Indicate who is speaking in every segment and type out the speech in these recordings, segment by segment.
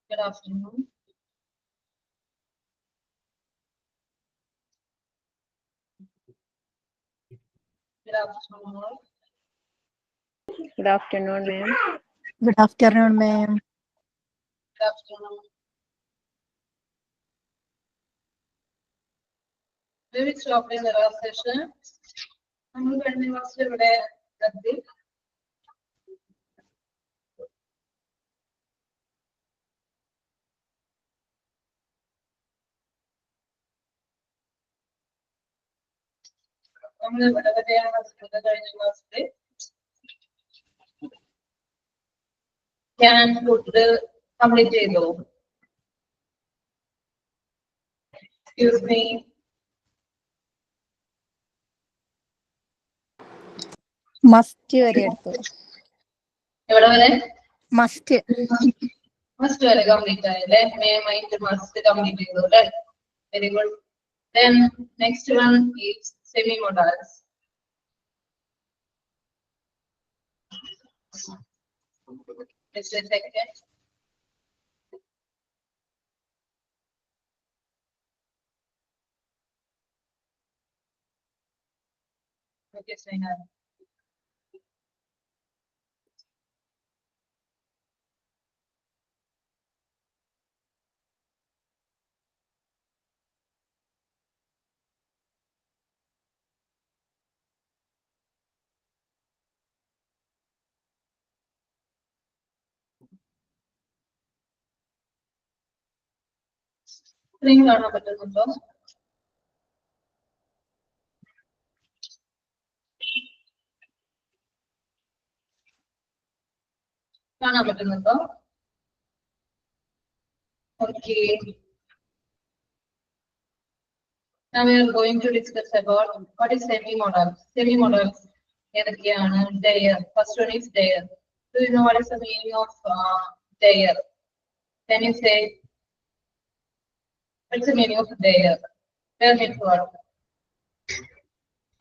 Speaker 1: Good afternoon. Good afternoon.
Speaker 2: Good afternoon, ma'am.
Speaker 3: Good afternoon, ma'am.
Speaker 1: Good afternoon. We will stop in the last session. We will continue with the can put the complete table. Excuse me.
Speaker 3: Must vare eduthu.
Speaker 1: Evada vare?
Speaker 3: Must.
Speaker 1: Must vare complete aayile. May mind must complete cheyidu alle. Very good. Then next one is semi-modals. Just a second. Okay, Sneha. Screen കാണാൻ പറ്റുന്നുണ്ടോ? കാണാൻ പറ്റുന്നുണ്ടോ? Okay. Now we are going to discuss about what is semi-modal. Semi-modals ഏതൊക്കെയാണ്? There. First one is there. Do you know what is the meaning of there? Can you say? What's the meaning of there? Tell me what.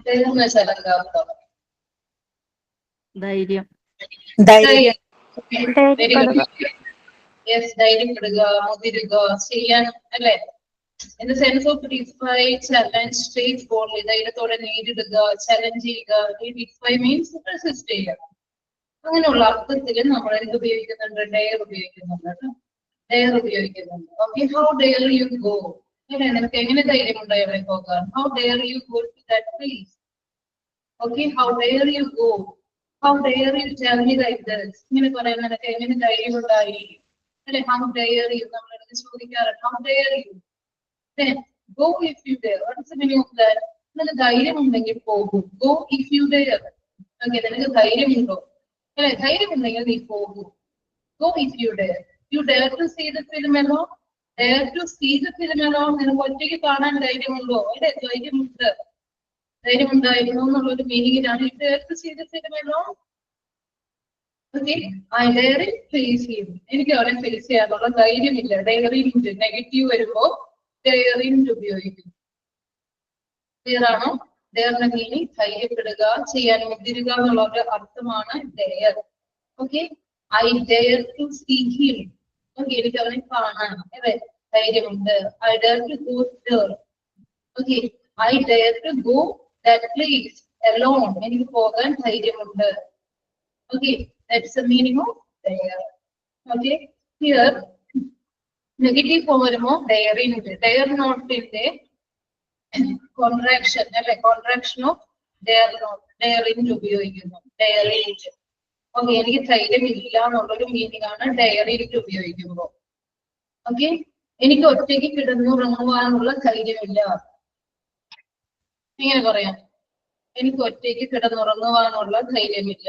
Speaker 1: There is no Salangapta.
Speaker 2: ധൈര്യം.
Speaker 1: ധൈര്യം. Very good. Yes, ധൈര്യപ്പെടുക, മുതിരുക, ചെയ്യാൻ അല്ലേ? In the sense of defy, challenge, face boldly, ധൈര്യത്തോടെ നേരിടുക, challenge ചെയ്യുക. Defy means resist ചെയ്യുക. അങ്ങനെയുള്ള അർത്ഥത്തിൽ നമ്മൾ എന്ത് ഉപയോഗിക്കുന്നുണ്ട്? ഡെയർ ഉപയോഗിക്കുന്നുണ്ട്. ഡെയർ ഉപയോഗിക്കുന്നുണ്ട്. Okay, how dare you go? അല്ലേ, നിനക്ക് എങ്ങനെ ധൈര്യമുണ്ടോ എവിടെ പോകാൻ? How dare you go to that place? Okay, how dare you go? How dare you tell me like this? ഇങ്ങനെ പറയാൻ നിനക്ക് എങ്ങനെ ധൈര്യമുണ്ടായി? അല്ലെ, how dare you? നമ്മൾ ചോദിക്കാറുണ്ട്. How dare you? Then go if you dare. What is the meaning of that? നിനക്ക് ധൈര്യമുണ്ടെങ്കിൽ പോകും. Go if you dare. Okay, നിനക്ക് ധൈര്യമുണ്ടോ? അല്ലെ, ധൈര്യമുണ്ടെങ്കിൽ നീ പോകും. Go if you dare. You dare to see the film alone? Dare to see the film alone? നിനക്ക് ഒറ്റയ്ക്ക് കാണാൻ ധൈര്യമുണ്ടോ? അല്ലെ, ധൈര്യമുണ്ട്. ധൈര്യമുണ്ടായിരുന്നു എന്നുള്ളൊരു മീനിങ്ങിലാണ് you dare to see the film alone? Okay, I dare it face him. എനിക്ക് അവരെ ഫേസ് ചെയ്യാനുള്ള ധൈര്യമില്ല. ഡെയറിംഗ് നെഗറ്റീവ് വരുമ്പോ ഡെയറിംഗ് ഉപയോഗിക്കും. ക്ലിയർ ആണോ? ഡെയറിന്റെ മീനിങ് ധൈര്യപ്പെടുക, ചെയ്യാൻ മുതിരുക എന്നുള്ള ഒരു അർത്ഥമാണ് dare. Okay, I dare to see him. Okay, എനിക്ക് അവനെ കാണാൻ അതെ ധൈര്യമുണ്ട്. I dare to go there. Okay, I dare to go that place alone. എനിക്ക് പോകാൻ ധൈര്യമുണ്ട്. Okay, that's the meaning of dare. Okay, here negative form വരുമോ daring. Dare not ന്റെ contraction അല്ലെ, contraction of dare not. Daring ഉപയോഗിക്കുന്നു. Daring. Okay, എനിക്ക് ധൈര്യമില്ല എന്നുള്ളൊരു meaning ആണ് daring ഉപയോഗിക്കുമ്പോൾ. Okay, എനിക്ക് ഒറ്റയ്ക്ക് കിടന്നുറങ്ങുവാനുള്ള ധൈര്യമില്ല. ഇങ്ങനെ പറയാം. എനിക്ക് ഒറ്റയ്ക്ക് കിടന്നുറങ്ങുവാനുള്ള ധൈര്യമില്ല.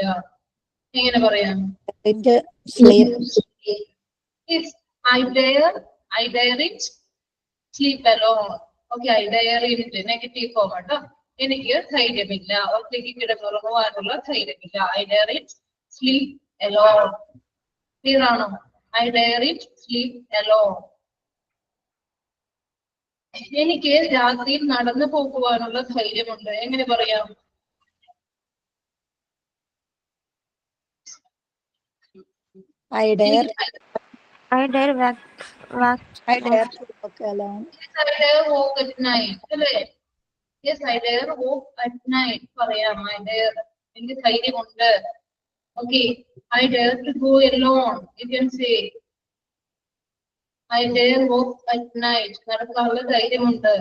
Speaker 1: എങ്ങനെ പറയാം? I dare it sleep alone. Okay, I dare it negative form ആട്ടോ. എനിക്ക് ധൈര്യമില്ല, ഒറ്റയ്ക്ക് കിടന്നുറങ്ങുവാനുള്ള ധൈര്യമില്ല. I dare it sleep alone. Clear ആണോ? I dare it sleep alone. എനിക്ക് രാത്രിയിൽ നടന്നു പോകുവാനുള്ള ധൈര്യമുണ്ട്. എങ്ങനെ പറയാം?
Speaker 3: I dare
Speaker 4: I dare walk
Speaker 3: I dare to walk alone.
Speaker 1: I dare walk at night. അല്ലേ? Yes, I dare walk at night. പറയാം. I dare. എനിക്ക് ധൈര്യമുണ്ട്. Okay. I dare to go alone. You can say. I dare walk at night. നടക്കാനുള്ള ധൈര്യമുണ്ട്.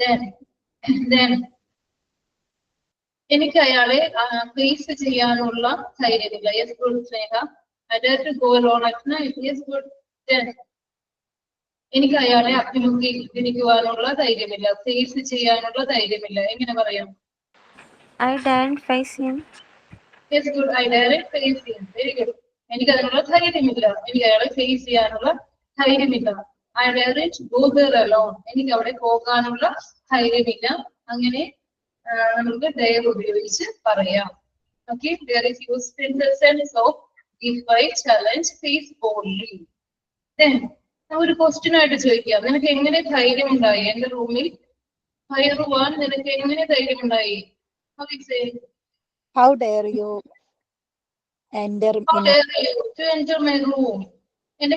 Speaker 1: Then എനിക്ക് അയാളെ face ചെയ്യാനുള്ള ധൈര്യമില്ല. Yes, good, Sneha. I dare to go alone at night. Yes, good. Then എനിക്ക് അയാളെ അഭിമുഖീകരിക്കുവാനുള്ള ധൈര്യമില്ല. Face ചെയ്യാനുള്ള ധൈര്യമില്ല. എങ്ങനെ പറയാം?
Speaker 4: I daren't face him.
Speaker 1: Yes, good. I daren't face him. Very good. എനിക്ക് അതിനുള്ള ധൈര്യമില്ല. എനിക്ക് അയാളെ ഫേസ് ചെയ്യാനുള്ള ധൈര്യമില്ല. I daren't go there alone. എനിക്ക് അവിടെ പോകാനുള്ള ധൈര്യമില്ല. അങ്ങനെ നമുക്ക് dare ഉപയോഗിച്ച് പറയാം. Okay, there is used in the sense of if I challenge, face boldly. Then ഒരു ക്വസ്റ്റ്യൻ ആയിട്ട് ചോദിക്കാം, നിനക്ക് എങ്ങനെ ധൈര്യം ഉണ്ടായി എന്റെ റൂമിൽ കയറുവാൻ? നിനക്ക് എങ്ങനെ ധൈര്യം ഉണ്ടായി?
Speaker 3: How dare you enter
Speaker 1: How dare you to enter my room? എന്റെ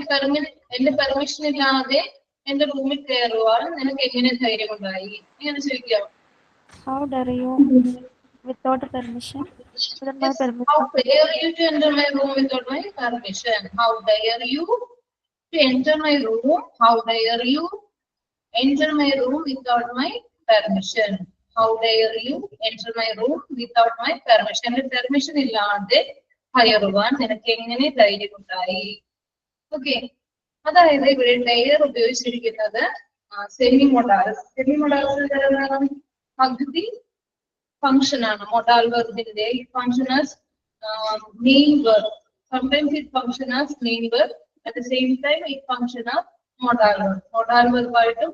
Speaker 1: പെർമിഷൻ ഇല്ലാതെ എന്റെ റൂമിൽ കയറുവാൻ നിനക്ക് എങ്ങനെ ധൈര്യം ഉണ്ടായി? ഇങ്ങനെ ചോദിക്കാം.
Speaker 4: How dare you without permission? Without my permission.
Speaker 1: How dare you to enter my room without my permission? How dare you to enter my room? How dare you enter my room without my permission? How dare you enter my room without my permission? എന്റെ permission ഇല്ലാതെ കയറുവാൻ നിനക്ക് എങ്ങനെ ധൈര്യമുണ്ടായി? Okay, അതായത് ഇവിടെ dare ഉപയോഗിച്ചിരിക്കുന്നത് semi മൊഡാൽസ്. Semi മൊഡാൽസ് പകുതി function ആണ്. മൊഡാൽ വെർബിന്റെ function as main verb. Sometimes it function as main verb. At the same time, it function as modal verb. Modal verb ആയിട്ടും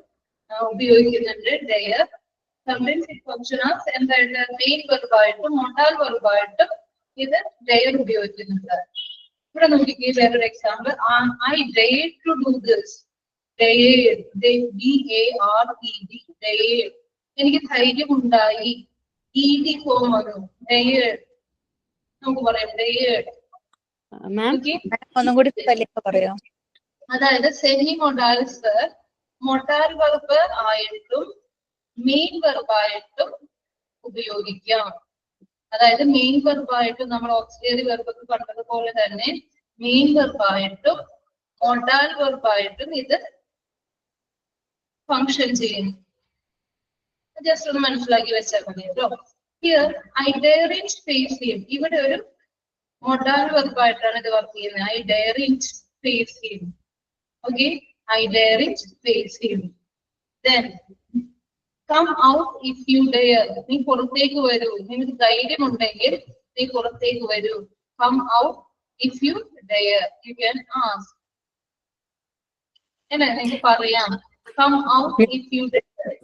Speaker 1: ഉപയോഗിക്കുന്നുണ്ട് dare. Sometimes it function as എന്തായിട്ട് main verb ആയിട്ടും modal verb ആയിട്ടും ഇത് dare ഉപയോഗിക്കുന്നുണ്ട്. ഇവിടെ നോക്കിക്കേ വേറൊരു example. I dare to do this. Dare, D-A-R-E-D. Dare. എനിക്ക് ധൈര്യം ഉണ്ടായി. ED ഫോം വന്നു. Dare. നമുക്ക് പറയാം dare.
Speaker 3: ഒന്നും കൂടി പറയാം.
Speaker 1: അതായത് സെമി മൊഡാൽസ് മൊഡാൽ വെർബ് ആയിട്ടും മെയിൻ വെർബ് ആയിട്ടും ഉപയോഗിക്കാം. അതായത് മെയിൻ വെർബ് ആയിട്ടും നമ്മൾ ഓക്സിലറി വെർബ് ഒക്കെ പറഞ്ഞതുപോലെ തന്നെ മെയിൻ വെർബ് ആയിട്ടും മൊഡാൽ വെർബ് ആയിട്ടും ഇത് ഫംഗ്ഷൻ ചെയ്യുന്നു. ജസ്റ്റ് ഒന്ന് മനസ്സിലാക്കി വെച്ചാൽ മതി കേട്ടോ. Here I daren't face him. ഇവിടെ ഒരു modal verb ആയിട്ടാണ് ഇത് വർക്ക് ചെയ്യുന്നത്. I daren't face him. Okay, I daren't face him. Then come out if you dare. നീ പുറത്തേക്ക് വരൂ. നിനക്ക് ധൈര്യം ഉണ്ടെങ്കിൽ നീ പുറത്തേക്ക് വരൂ. Come out if you dare. You can ask. അല്ലേ, നിങ്ങൾക്ക് പറയാം. Come out if you dare.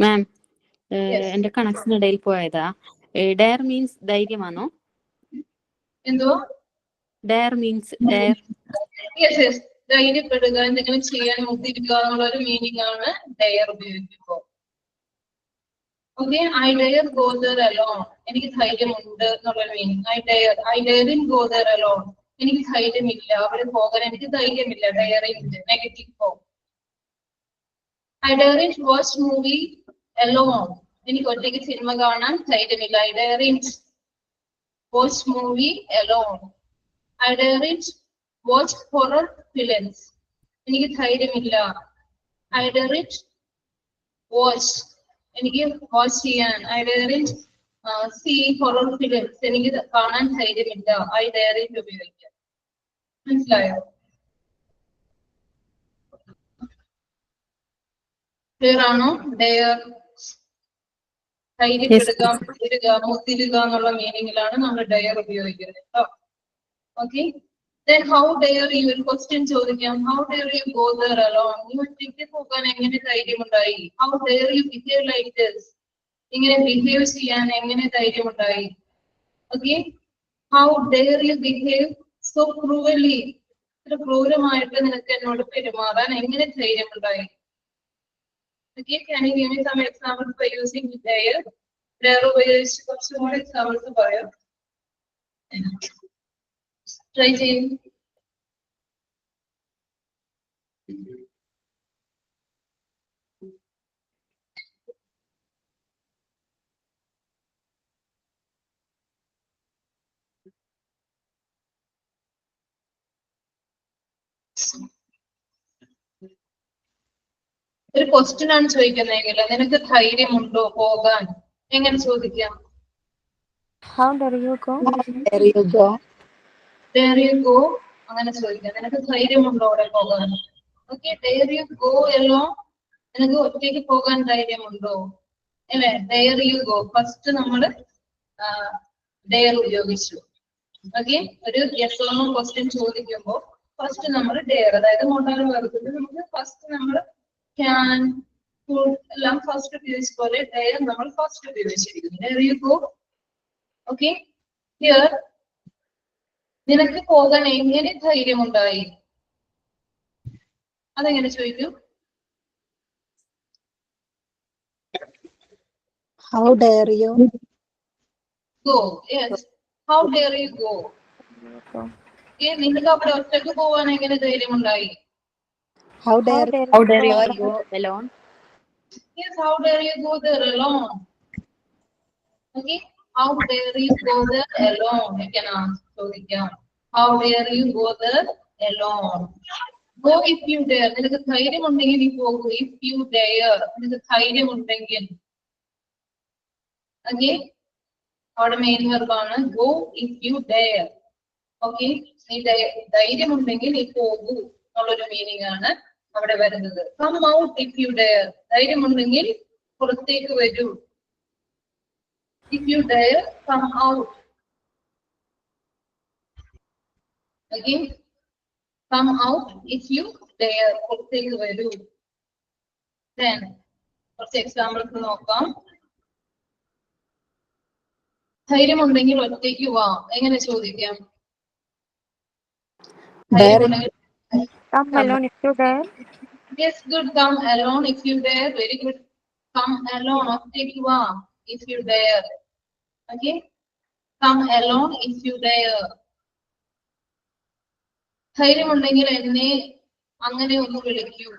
Speaker 5: മാം, എന്റെ കണക്ഷൻ ഇടയിൽ പോയതാ. ഡെയർ മീൻസ് ധൈര്യമാണോ?
Speaker 1: എന്തോ
Speaker 5: dare means dare.
Speaker 1: Yes yes, ധൈര്യപ്പെടുക, എന്തെങ്കിലും ചെയ്യാൻ മുതിരുക എന്നുള്ള ഒരു മീനിങ് ആണ് ഡെയർ ഉപയോഗിക്കുമ്പോൾ. Okay, I dare go there alone. എനിക്ക് ധൈര്യമുണ്ട് എന്നുള്ള meaning. I daren't go there alone. എനിക്ക് ധൈര്യമില്ല, അവിടെ പോകാൻ എനിക്ക് ധൈര്യമില്ല. daren't negative form. I daren't watch movie alone. എനിക്ക് ഒറ്റയ്ക്ക് സിനിമ കാണാൻ ധൈര്യമില്ല. I daren't watch movie alone. I daren't watch horror films. എനിക്ക് ധൈര്യമില്ല. I daren't watch. എനിക്ക് വാച്ച് ചെയ്യാൻ. I daren't see horror films. എനിക്ക് കാണാൻ ധൈര്യമില്ല. I daren't ഉപയോഗിക്കാം. മനസ്സിലായോ? ക്ലിയർ ആണോ? ഡെയർ ധൈര്യപ്പെടുക, മുതിരുക എന്നുള്ള മീനിങ്ങിലാണ് നമ്മൾ ഡെയർ ഉപയോഗിക്കുന്നത് കേട്ടോ. Okay, then how dare you? ഒരു ക്വസ്റ്റ്യൻ ചോദിക്കാം. How dare you go there alone? നീ ഒറ്റയ്ക്ക് പോകാൻ എങ്ങനെ ധൈര്യമുണ്ടായി? How dare you behave like this? ഇങ്ങനെ ബിഹേവ് ചെയ്യാൻ എങ്ങനെ ധൈര്യമുണ്ടായി? Okay, how dare you behave so cruelly? ഇത്ര ക്രൂരമായിട്ട് നിനക്ക് എന്നോട് പെരുമാറാൻ എങ്ങനെ ധൈര്യമുണ്ടായി? Okay, can you give me some examples by using dare? Dare ഉപയോഗിച്ച് കുറച്ചും കൂടി എക്സാമ്പിൾസ് പറയാം. Try ചെയ്യും. ഒരു ക്വസ്റ്റ്യൻ ആണ് ചോദിക്കുന്നതെങ്കിൽ നിനക്ക് ധൈര്യമുണ്ടോ പോകാൻ, എങ്ങനെ ചോദിക്കാം?
Speaker 4: How dare you go?
Speaker 3: There you go.
Speaker 1: Dare you go, അങ്ങനെ ചോദിക്കാം. നിനക്ക് ധൈര്യമുണ്ടോ അവിടെ പോകാൻ? Okay, dare you go alone, നിനക്ക് ഒറ്റയ്ക്ക് പോകാൻ ധൈര്യമുണ്ടോ അല്ലെ? dare you go, ഫസ്റ്റ് നമ്മള് dare ഉപയോഗിച്ചു. ഓക്കെ, ഒരു yes or no ക്വസ്റ്റ്യൻ ചോദിക്കുമ്പോൾ ഫസ്റ്റ് നമ്മൾ dare, അതായത് മോഡൽ വർഗത്തിൽ നമുക്ക് ഫസ്റ്റ് നമ്മൾ can, could എല്ലാം ഫസ്റ്റ് ഉപയോഗിച്ച പോലെ dare നമ്മൾ ഫസ്റ്റ് ഉപയോഗിച്ചിരിക്കുന്നു. dare you go. Okay, here നിനക്ക് പോകാൻ എങ്ങനെ ധൈര്യമുണ്ടായി, അതെങ്ങനെ ചോദിക്കും?
Speaker 3: How dare you?
Speaker 1: Go. Yes. How dare you go? നിനക്ക് അവിടെ ഒറ്റക്ക് പോവാൻ എങ്ങനെ ധൈര്യമുണ്ടായി?
Speaker 3: How dare
Speaker 5: How dare you go alone?
Speaker 1: Yes, how dare you go there alone? Okay, how dare you go there alone? You can ask. ചോദിക്കാം. How dare you go there alone? Go if you dare. നിനക്ക് ധൈര്യമുണ്ടെങ്കിൽ നീ പോകൂ. If you dare, നിനക്ക് ധൈര്യമുണ്ടെങ്കിൽ. Okay, അവിടെ main വെർബാണ് go if you dare. Okay, നീ ധൈര്യമുണ്ടെങ്കിൽ നീ പോകൂ എന്നുള്ളൊരു മീനിങ് ആണ് അവിടെ വരുന്നത്. Come out if you dare. ധൈര്യമുണ്ടെങ്കിൽ പുറത്തേക്ക് വരൂ. If you dare, come out. Again, come out if you dare. പുറത്തേക്ക് വരൂ. Then, കുറച്ച് എക്സാമ്പിൾസ് നോക്കാം. ധൈര്യമുണ്ടെങ്കിൽ ഒറ്റയ്ക്ക് വാ, എങ്ങനെ ചോദിക്കാം? ധൈര്യമുണ്ടെങ്കിൽ
Speaker 4: Come alone if you dare.
Speaker 1: yes, good. Come alone if you dare. Very good. Come alone, ഒറ്റയ്ക്ക് വാ, if you dare. Okay, come alone if you dare. ധൈര്യമുണ്ടെങ്കിൽ എന്നെ അങ്ങനെ ഒന്ന് വിളിക്കൂ,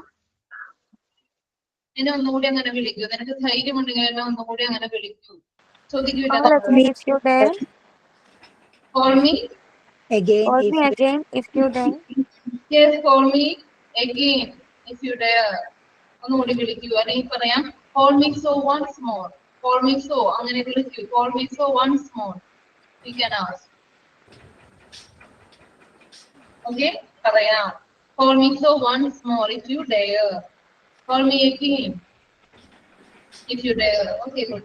Speaker 1: എന്നെ ഒന്നുകൂടി അങ്ങനെ വിളിക്കൂ. നിനക്ക് ധൈര്യമുണ്ടെങ്കിൽ എന്നെ ഒന്നുകൂടി അങ്ങനെ വിളിക്കൂ. ചോദിക്കൂല.
Speaker 4: Call again if you dare.
Speaker 1: Call me.
Speaker 3: again
Speaker 4: Call
Speaker 3: if
Speaker 4: me
Speaker 3: you
Speaker 4: again if you dare.
Speaker 1: Yes, call me again if you dare. ഒന്നുകൂടി വിളിക്കൂ. അല്ലെങ്കിൽ പറയാം call me so once more. Call me so, അങ്ങനെ വിളിക്കൂ. Call me so once more. You can ask. Okay, പറയാം. Call me so once more if you dare. Call me again if you dare. Okay, good.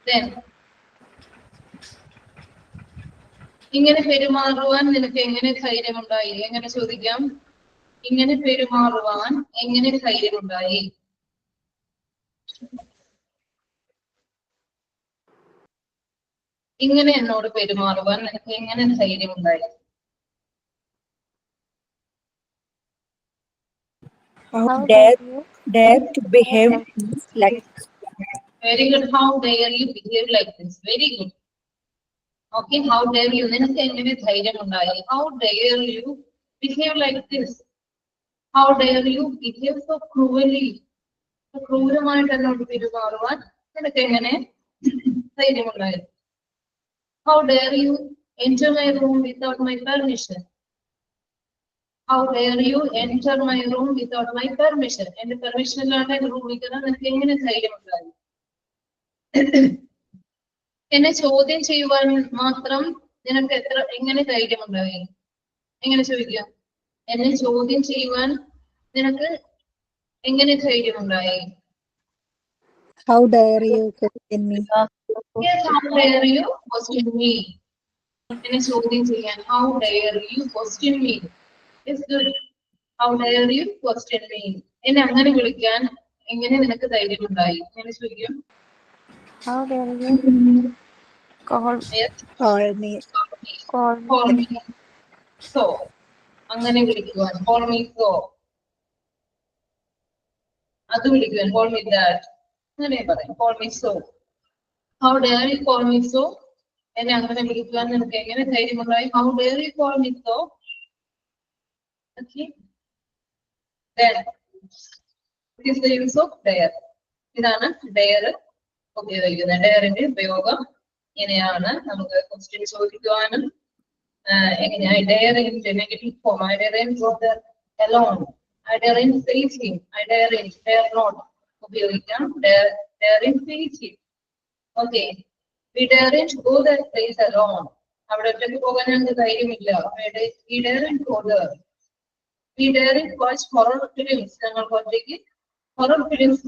Speaker 1: Then, ഇങ്ങനെ പെരുമാറുവാൻ നിനക്ക് എങ്ങനെ ധൈര്യമുണ്ടായി, എങ്ങനെ ചോദിക്കാം? ഇങ്ങനെ പെരുമാറുവാൻ എങ്ങനെ ധൈര്യമുണ്ടായി? ഇങ്ങനെ എന്നോട് പെരുമാറുവാൻ നിനക്ക് എങ്ങനെ ധൈര്യമുണ്ടായി?
Speaker 3: how
Speaker 4: How
Speaker 3: dare
Speaker 4: dare you?
Speaker 3: dare to behave like
Speaker 1: Very good. How dare you behave like this? Very good. Okay, how dare you? നിനക്ക് എങ്ങനെ ധൈര്യമുണ്ടായി? How dare you behave like this? How dare you behave so cruelly? ക്രൂരമായിട്ട് എന്നോട് പെരുമാറുവാൻ നിനക്ക് എങ്ങനെ ധൈര്യമുണ്ടായി? How dare you enter my room without my permission? How dare you enter my room without my permission? എന്റെ permission ഇല്ലാണ്ട് എന്റെ റൂമിൽ കയറാൻ നിനക്ക് എങ്ങനെ ധൈര്യമുണ്ടായി? എന്നെ ചോദ്യം ചെയ്യുവാൻ മാത്രം നിനക്ക് എങ്ങനെ ധൈര്യമുണ്ടായി? എങ്ങനെ ചോദിക്കാം? എന്നെ ചോദ്യം ചെയ്യുവാൻ നിനക്ക് എങ്ങനെ ധൈര്യമുണ്ടായി?
Speaker 3: how dare you question me?
Speaker 1: Yes, how dare you question me? എന്നെ ചോദ്യം ചെയ്യാൻ how dare you question me? Yes, good. How dare you question me? എന്നെ അങ്ങനെ വിളിക്കാൻ എങ്ങനെ നിനക്ക് ധൈര്യമുണ്ടായി? എങ്ങനെ ചോദിക്കും?
Speaker 4: How dare you call
Speaker 1: Yes,
Speaker 3: Call me
Speaker 1: call me so. അങ്ങനെ വിളിക്കുവാൻ call me so. അത് വിളിക്കുവാൻ call me that. അങ്ങനെ പറയാം call me so. How dare you call me so? എന്നെ അങ്ങനെ വിളിക്കുവാൻ നിനക്ക് എങ്ങനെ ധൈര്യമുണ്ടായി? How dare you call me so? Okay. Then, what is the use of dare? ഇതാണ് dare ഉപയോഗിക്കുന്നത്. ഡെയറിന്റെ ഉപയോഗം ഇങ്ങനെയാണ്. നമുക്ക് ക്വസ്റ്റ്യൻ ചോദിക്കുവാനും എങ്ങനെയായി dare in negative form. alone. I daren't face him. I dare not. ഉപയോഗിക്കാം. Daren't face him. Okay. We daren't go that place alone. അവിടെ ഒറ്റയ്ക്ക് പോകാൻ ഞങ്ങൾക്ക് ധൈര്യമില്ല. We daren't go there. We daren't watch horror films. ഞങ്ങൾക്ക് ഒറ്റയ്ക്ക് horror films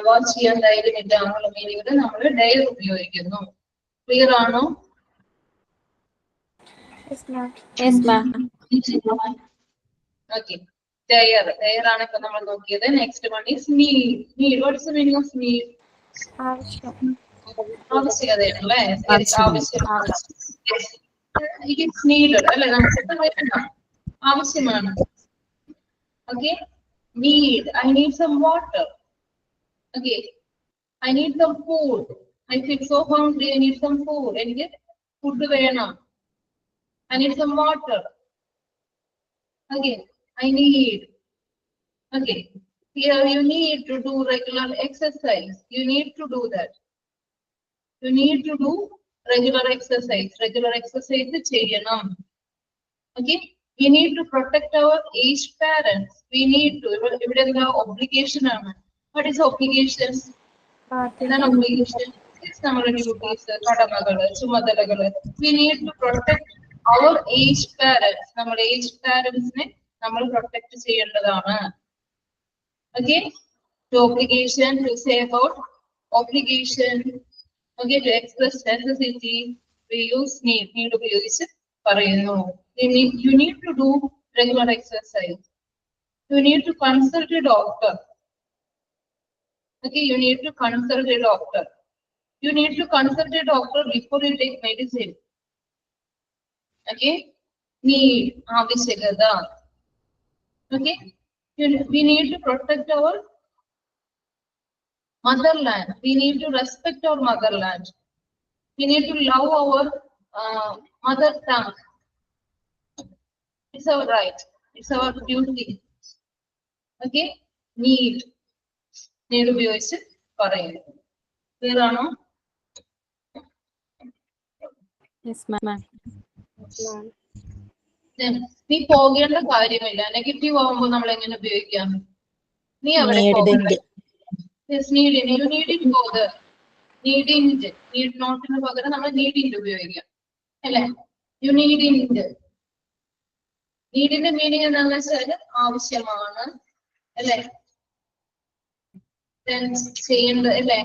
Speaker 1: watch ചെയ്യാൻ ധൈര്യമില്ല എന്നുള്ള മീനിങ്ങിൽ നമ്മൾ ഡെയർ ഉപയോഗിക്കുന്നു. ക്ലിയർ ആണോ?
Speaker 4: Yes, ma'am.
Speaker 5: Yes, ma'am.
Speaker 1: Okay. Dare ആണ് ഇപ്പൊ നമ്മൾ നോക്കിയത്. Next one is need. Need. What is the meaning of need?
Speaker 4: ആവശ്യം.
Speaker 1: ആവശ്യകതയാണല്ലേ? ആവശ്യം. It is needed. അല്ലെ? നമുക്ക് ആവശ്യമാണ്. Okay. Need. I need some water. Okay. I need some food. I feel so hungry. I need some food. എനിക്ക് food വേണം. I need some water. Okay. I need. Okay. Here you need to do regular exercise. You need to do that. You need to do regular exercise. Regular exercise ചെയ്യണം. Okay. We need to protect our aged parents. We need to. ഇവിടെ എന്താ obligation ആണ്. What is obligation? എന്താണ് obligation? It's നമ്മുടെ duties, കടമകള്, ചുമതലകള്. We need to protect our aged parents. നമ്മുടെ aged parents നെ നമ്മൾ protect ചെയ്യേണ്ടതാണ്. Okay. To obligation, to say about obligation. Okay. To express necessity, we use need. Need ഉപയോഗിച്ച് പറയുന്നു. You need to do regular exercise. You need to consult a doctor. Okay, you need to consult a doctor. You need to consult a doctor before you take medicine. Okay, need, ആവശ്യകത. Okay, we need to protect our motherland. We need to respect our motherland. We need to love our mother tongue. It's our right. It's our duty. Okay, need. Need ഉപയോഗിച്ച് പറയുന്നു. Clear ആണോ?
Speaker 5: Yes, ma'am.
Speaker 1: നീ പോകേണ്ട കാര്യമില്ല. Negative ആവുമ്പോൾ നമ്മൾ എങ്ങനെ ഉപയോഗിക്കാം? നീ അവിടെ പോകണ്ട. Yes, needing. You needn't go there. Needn't. Need notന് പകരം നമ്മൾ needn't ഉപയോഗിക്കാം. അല്ലേ? You needn't. നീഡിന്റെ മീനിങ് എന്താണെന്ന് വെച്ചാൽ ആവശ്യമാണ്. അല്ലേ? ചെയ്യേണ്ടത് അല്ലേ?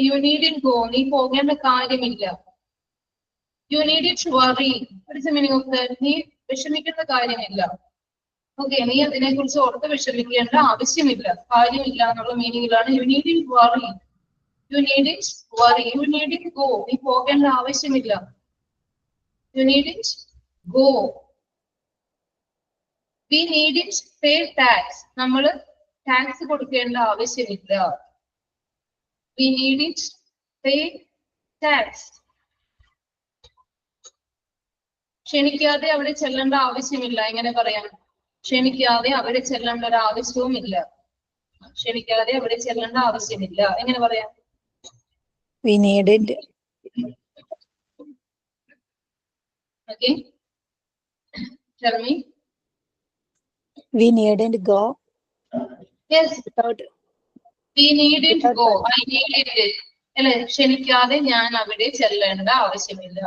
Speaker 1: You needn't go. നീ പോകേണ്ട കാര്യമില്ല. You needn't worry. What is the meaning of that? നീ വിഷമിക്കേണ്ട കാര്യമില്ല. ഓക്കെ, നീ അതിനെ കുറിച്ച് ഓർത്ത് വിഷമിക്കേണ്ട ആവശ്യമില്ല, കാര്യമില്ല എന്നുള്ള മീനിങ്ങിലാണ് you needn't worry. You needn't worry. You needn't go. നീ പോകേണ്ട ആവശ്യമില്ല. You needn't go. We needn't pay tax. നമ്മൾ ടാക്സ് കൊടുക്കേണ്ട ആവശ്യമില്ല. We needn't pay tax. ക്ഷണിക്കാതെ അവിടെ ചെല്ലേണ്ട ആവശ്യമില്ല. എങ്ങനെ പറയാം? ക്ഷണിക്കാതെ അവിടെ ചെല്ലേണ്ട ഒരു ആവശ്യവും ഇല്ല. ക്ഷണിക്കാതെ അവിടെ ചെല്ലേണ്ട ആവശ്യമില്ല. എങ്ങനെ പറയാം?
Speaker 3: We needed.
Speaker 1: Okay. Tell me.
Speaker 3: We needn't go.
Speaker 1: Yes.
Speaker 3: Without.
Speaker 1: We needn't go. I needed it. അല്ലെ? ക്ഷണിക്കാതെ ഞാൻ അവിടെ ചെല്ലേണ്ട ആവശ്യമില്ല.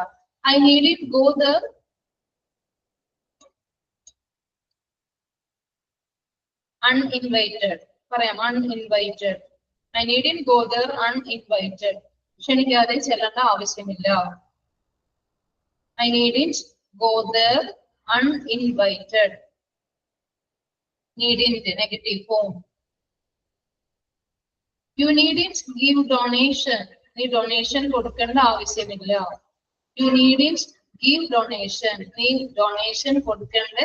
Speaker 1: I needn't go there. Uninvited. പറയാം uninvited. I needn't go there uninvited. ക്ഷണിക്കാതെ ചെല്ലേണ്ട ആവശ്യമില്ല. I needn't go there uninvited. Needn't, negative form. You needn't give donation. നീ donation കൊടുക്കേണ്ട ആവശ്യമില്ല. You needn't give donation. നീ ഡൊണേഷൻ കൊടുക്കേണ്ട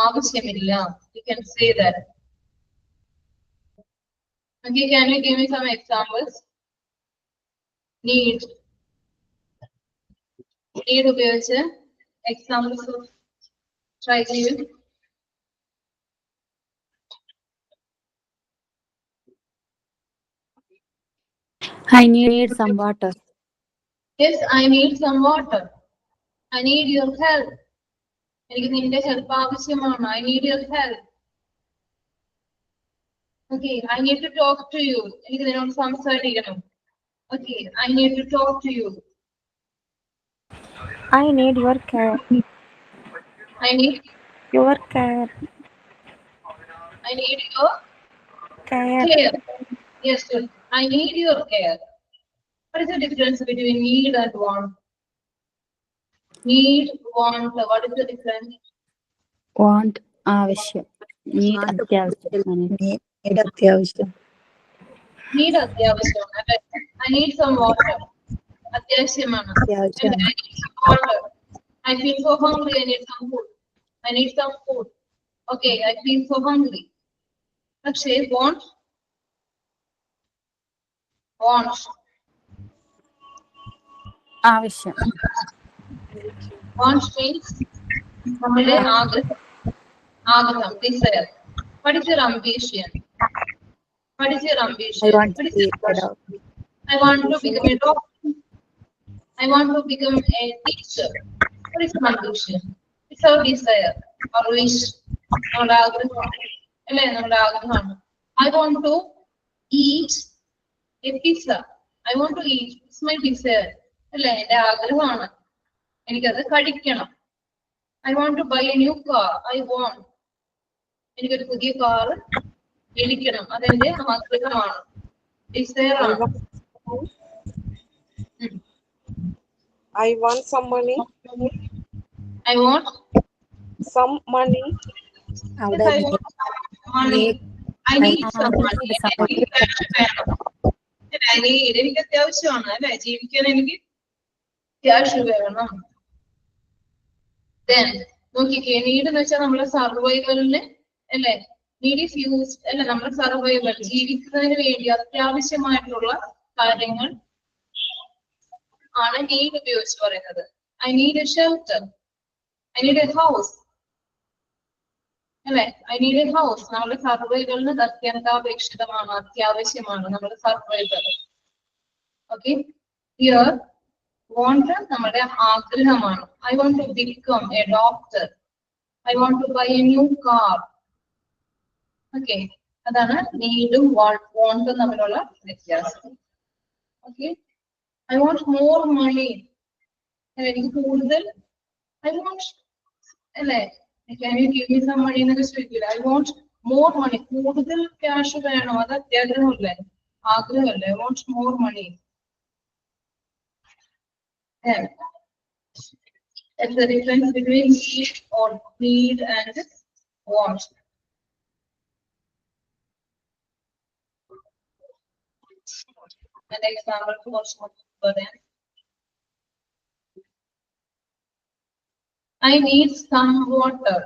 Speaker 1: ആവശ്യമില്ല. You can say that. Okay, can you give me some examples? Need. Need ഉപയോഗിച്ച് examples of try give.
Speaker 5: I need some water.
Speaker 1: Yes, I need some water. I need your help. എനിക്ക് നിന്റെ help ആവശ്യമാണ്. I need your help. Okay, I need to talk to you. എനിക്ക് നിന്നോട് സംസാരിക്കണം. Okay, I need to talk to you.
Speaker 4: I need your care.
Speaker 1: I need
Speaker 4: Your care.
Speaker 1: Your
Speaker 4: Care.
Speaker 1: care. Yes, good. I need your care. What is the difference between need and want? Need, want, what is the difference?
Speaker 5: Want ആവശ്യം. Need അത്യാവശ്യം.
Speaker 3: Need അത്യാവശ്യം.
Speaker 1: Need അത്യാവശ്യമാണ് അല്ലെ? I need some water. അത്യാവശ്യമാണ്.
Speaker 3: അത്യാവശ്യം.
Speaker 1: I need some water. I feel so hungry. I need some food. I need some food. Okay, I feel so hungry. പക്ഷേ want
Speaker 5: ആവശ്യം.
Speaker 1: want means നമ്മുടെ ആഗ്രഹം desire. What is your ambition? What is your ambition?
Speaker 3: I want
Speaker 1: What
Speaker 3: to
Speaker 1: is
Speaker 3: be
Speaker 1: your
Speaker 3: a
Speaker 1: passion?
Speaker 3: doctor.
Speaker 1: I want to become a doctor. I want to become a teacher. What is your ambition? It's our desire, our wish. നമ്മുടെ ആഗ്രഹം അല്ലേ? നമ്മുടെ ആഗ്രഹമാണ്. I want to eat a pizza. I want to eat. It's my desire. അല്ലേ? എന്റെ ആഗ്രഹമാണ്. എനിക്കത് കഴിക്കണം. I want to buy a new car. I want. എനിക്കൊരു പുതിയ കാർ മേടിക്കണം. അതെന്റെ ആഗ്രഹമാണ്. Desire ആണ്.
Speaker 6: I want some money.
Speaker 1: I want.
Speaker 6: Some money.
Speaker 3: അവിടെ
Speaker 1: Yes, I want money. I need some money. എനിക്ക് cash വേണം. I need. എനിക്ക് അത്യാവശ്യമാണ് അല്ലെ? ജീവിക്കാൻ എനിക്ക് ക്യാഷ് വേണം. Then നോക്കിക്കേ, നീഡ് എന്ന് വെച്ചാൽ നമ്മുടെ സർവൈവലിന് അല്ലെ? നീഡ് ഈസ് യൂസ്ഡ് അല്ലെ? നമ്മുടെ സർവൈവൽ ജീവിക്കുന്നതിന് വേണ്ടി അത്യാവശ്യമായിട്ടുള്ള കാര്യങ്ങൾ ആണ് നീഡ് ഉപയോഗിച്ച് പറയുന്നത്. I need a shelter. I need a house അല്ലെ? I need a house. നമ്മുടെ സർവൈവലിന് അത്യന്താപേക്ഷിതമാണ്, അത്യാവശ്യമാണ് നമ്മുടെ സർവൈവൽ. ഓക്കെ, ഹിയർ want നമ്മുടെ ആഗ്രഹമാണ്. I want to become a doctor. I want to buy a new car. Okay, അതാണ് നീഡും വാണ്ടും തമ്മിലുള്ള വ്യത്യാസം. Okay, I want more money. എനിക്ക് കൂടുതൽ ഐ വോണ്ട് അല്ലെ? Can you give me some money എന്നൊക്കെ ചോദിക്കില്ല. I want more money. കൂടുതൽ ക്യാഷ് വേണം. അത് അത്യാഗ്രഹമല്ലേ? ആഗ്രഹമല്ലേ? I want more money. That's the difference between need and want. An example for them. I need some water.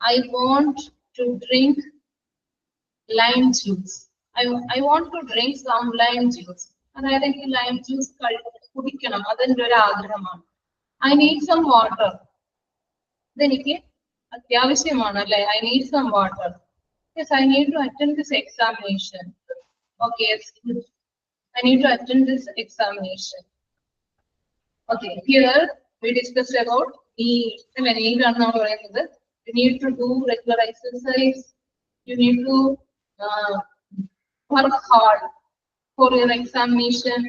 Speaker 1: I want to drink lime juice. I want to drink some lime juice. അതായത് എനിക്ക് lime juice കുടിക്കണം. അതെന്റെ ഒരു ആഗ്രഹമാണ്. I need some water. ഇതെനിക്ക് അത്യാവശ്യമാണ് അല്ലെ? I need some water. Yes, I need to attend this examination. Okay, I need to attend this examination. Okay, here we discussed about need. അല്ലെ? നീഡ് ആണ് നമ്മൾ പറയുന്നത്. You need to do regular exercise. You need to work hard for your examination.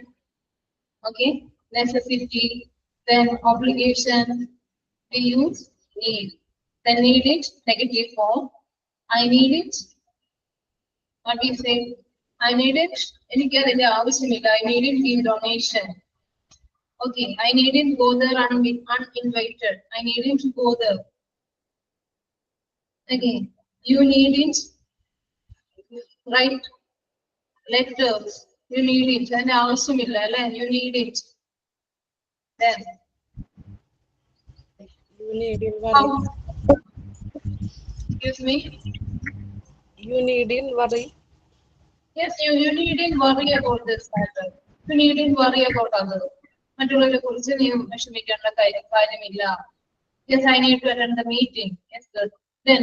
Speaker 1: Okay, necessity, then obligation. We use need. Then need it, negative form. I need it. What we say? I need it. എനിക്ക് അതിന്റെ ആവശ്യമില്ല. I need it in donation. Okay, I needn't go there uninvited. I needn't go there. Okay, you needn't write letters. You need it. അതിന്റെ ആവശ്യമില്ല അല്ലെ? You need it. Then
Speaker 6: You need in
Speaker 1: how?
Speaker 6: worry.
Speaker 1: Excuse me.
Speaker 6: You need in worry.
Speaker 1: Yes, you needn't worry about this matter. You needn't worry about others. മറ്റുള്ളവരെ കുറിച്ച് നീ വിഷമിക്കേണ്ട കാര്യമില്ല. Yes, I need to attend the meeting. Yes, sir. Then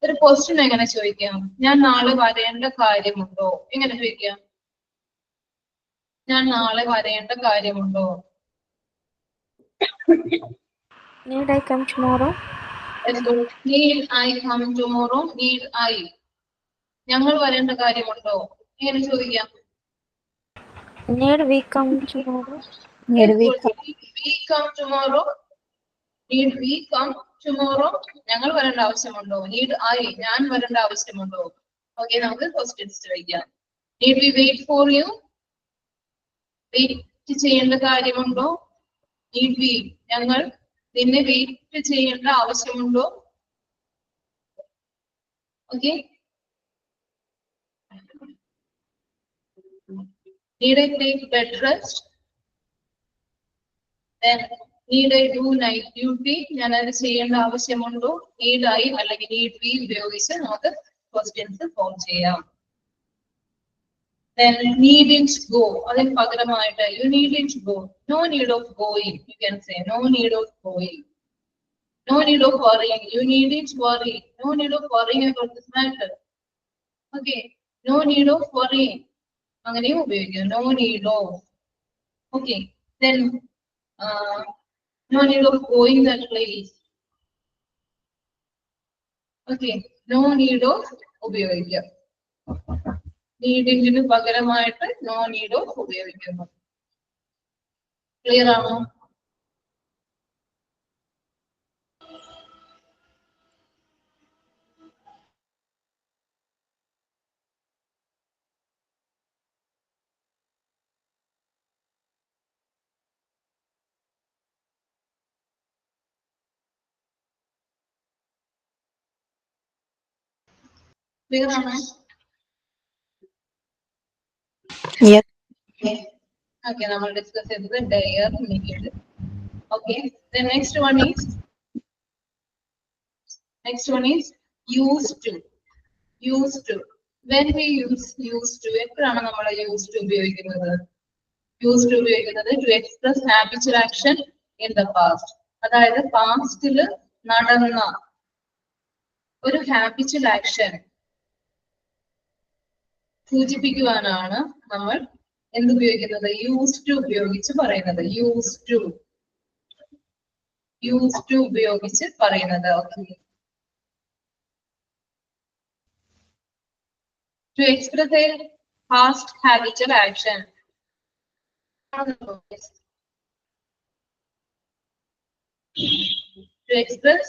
Speaker 1: ഒരു question എങ്ങനെ ചോദിക്കാം? ഞാൻ നാളെ വരേണ്ട കാര്യമുണ്ടോ? എങ്ങനെ ചോദിക്കാം? ഞാൻ നാളെ വരേണ്ട കാര്യമുണ്ടോ?
Speaker 4: Need I come tomorrow?
Speaker 1: Need I come tomorrow? Need I. ഞങ്ങൾ വരേണ്ട കാര്യമുണ്ടോ? എങ്ങനെ ചോദിക്കാം?
Speaker 4: Need we come tomorrow?
Speaker 3: Need we
Speaker 1: Yes, good. Need we come tomorrow? Need we come tomorrow? ഞങ്ങൾ വരേണ്ട ആവശ്യമുണ്ടോ? Need I. ഞാൻ വരേണ്ട ആവശ്യമുണ്ടോ? ഓക്കെ, നമുക്ക് ക്വസ്റ്റ്യൻസ് ചോദിക്കാം. Need we wait for you? Wait ചെയ്യേണ്ട കാര്യമുണ്ടോ? Need we. ഞങ്ങൾ നിന്നെ വെയിറ്റ് ചെയ്യേണ്ട ആവശ്യമുണ്ടോ? Okay. Need I take bed rest? Then need I do night duty? ഞാൻ അത് ചെയ്യേണ്ട ആവശ്യമുണ്ടോ? Need I അല്ലെങ്കിൽ need we ഉപയോഗിച്ച് നമുക്ക് ക്വസ്റ്റ്യൻസ് ഫോം ചെയ്യാം. Then needn't go. അതിന് പകരമായിട്ട് you needn't go. No need of going. You can say no need of going. No need of worrying. You needn't worry. No need of worrying about this matter. Okay. No need of worrying. അങ്ങനെയും ഉപയോഗിക്കാം. No need of. Okay. Then no need of going that place. Okay. No need of ഉപയോഗിക്കാം. നീഡിന് പകരമായിട്ട് no need of ഉപയോഗിക്കുന്നു. Clear ആണോ? Clear ആണോ?
Speaker 3: Yes.
Speaker 1: Okay, നമ്മൾ discuss ചെയ്തത് dare, need. Okay, the next one is used to. Used to. When we use used to, എപ്പോഴാണ് നമ്മൾ used to ഉപയോഗിക്കുന്നത്? Used to ഉപയോഗിക്കുന്നത് to express habitual action in the past. അതായത് പാസ്റ്റിൽ നടന്ന ഒരു habitual action സൂചിപ്പിക്കുവാനാണ് നമ്മൾ എന്തുപയോഗിക്കുന്നത്? യൂസ് ടു ഉപയോഗിച്ച് പറയുന്നത്. യൂസ് ടു ഉപയോഗിച്ച് പറയുന്നത്. Okay. To express a past habitual action. To express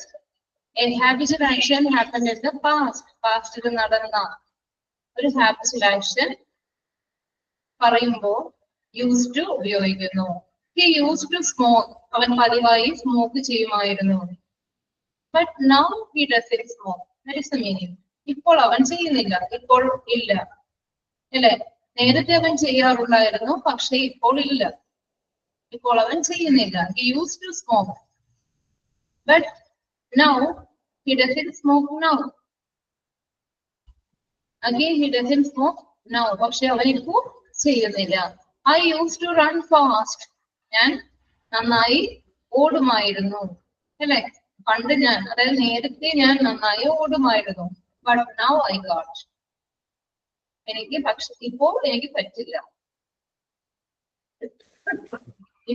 Speaker 1: a habitual action happened in the past. പാസ്റ്റിൽ നടന്ന ഒരു ഹാബിച്വൽ ആക്ഷൻ പറയുമ്പോൾ യൂസ് ടു ഉപയോഗിക്കുന്നു. He used to smoke. അവൻ പതിവായി സ്മോക്ക് ചെയ്യുമായിരുന്നു. But now he doesn't smoke. That is the meaning. ഇപ്പോൾ അവൻ ചെയ്യുന്നില്ല. ഇപ്പോൾ ഇല്ല. അല്ലേ? നേരത്തെ അവൻ ചെയ്യാറുണ്ടായിരുന്നു, പക്ഷെ ഇപ്പോൾ ഇല്ല. ഇപ്പോൾ അവൻ ചെയ്യുന്നില്ല. He used to smoke. But now he doesn't smoke now. Again, he doesn't smoke now. പക്ഷെ അവൻ ഇപ്പോൾ ചെയ്യുന്നില്ല. I used to run fast. ഞാൻ നന്നായി ഓടുമായിരുന്നു. അല്ലെ? പണ്ട് ഞാൻ, അതായത് നേരത്തെ ഞാൻ നന്നായി ഓടുമായിരുന്നു. But now I got. പക്ഷെ ഇപ്പോൾ എനിക്ക് പറ്റില്ല.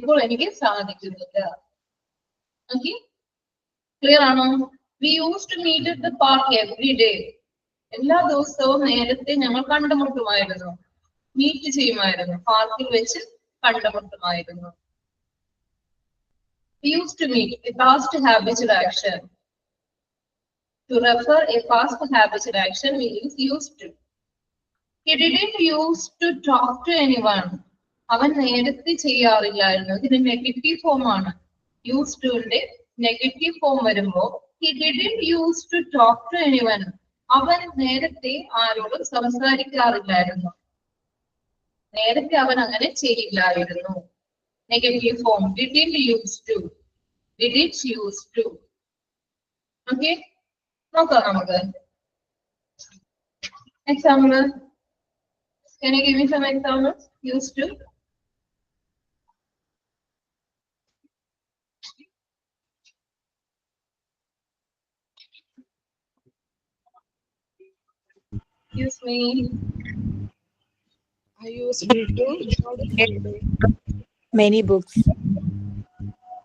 Speaker 1: ഇപ്പോൾ എനിക്ക് സാധിക്കുന്നില്ല. ഓക്കെ, ക്ലിയർ ആണോ? We used to meet at the park every day. എല്ലാ ദിവസവും നേരത്തെ ഞങ്ങൾ കണ്ടുമുട്ടുമായിരുന്നു. മീറ്റ് ചെയ്യുമായിരുന്നു. പാർക്കിൽ വെച്ച് കണ്ടുമുട്ടുമായിരുന്നു. We used to meet. A past habitual action. To refer a past habitual action, we use used to. He didn't used to talk to anyone. അവൻ നേരത്തെ ചെയ്യാറില്ലായിരുന്നു. ഇതിന് നെഗറ്റീവ് ഫോം ആണ്. Used to ന്റെ നെഗറ്റീവ് ഫോം വരുമ്പോ he didn't used to talk to anyone. അവൻ നേരത്തെ ആരോടും സംസാരിക്കാറില്ലായിരുന്നു. നേരത്തെ അവൻ അങ്ങനെ ചെയ്യില്ലായിരുന്നു. Negative form didn't used to. Didn't used to. Okay, നോക്കാം നമുക്ക്. Example. Can you give me some examples? Used to. Excuse me.
Speaker 6: I used to
Speaker 3: Many books.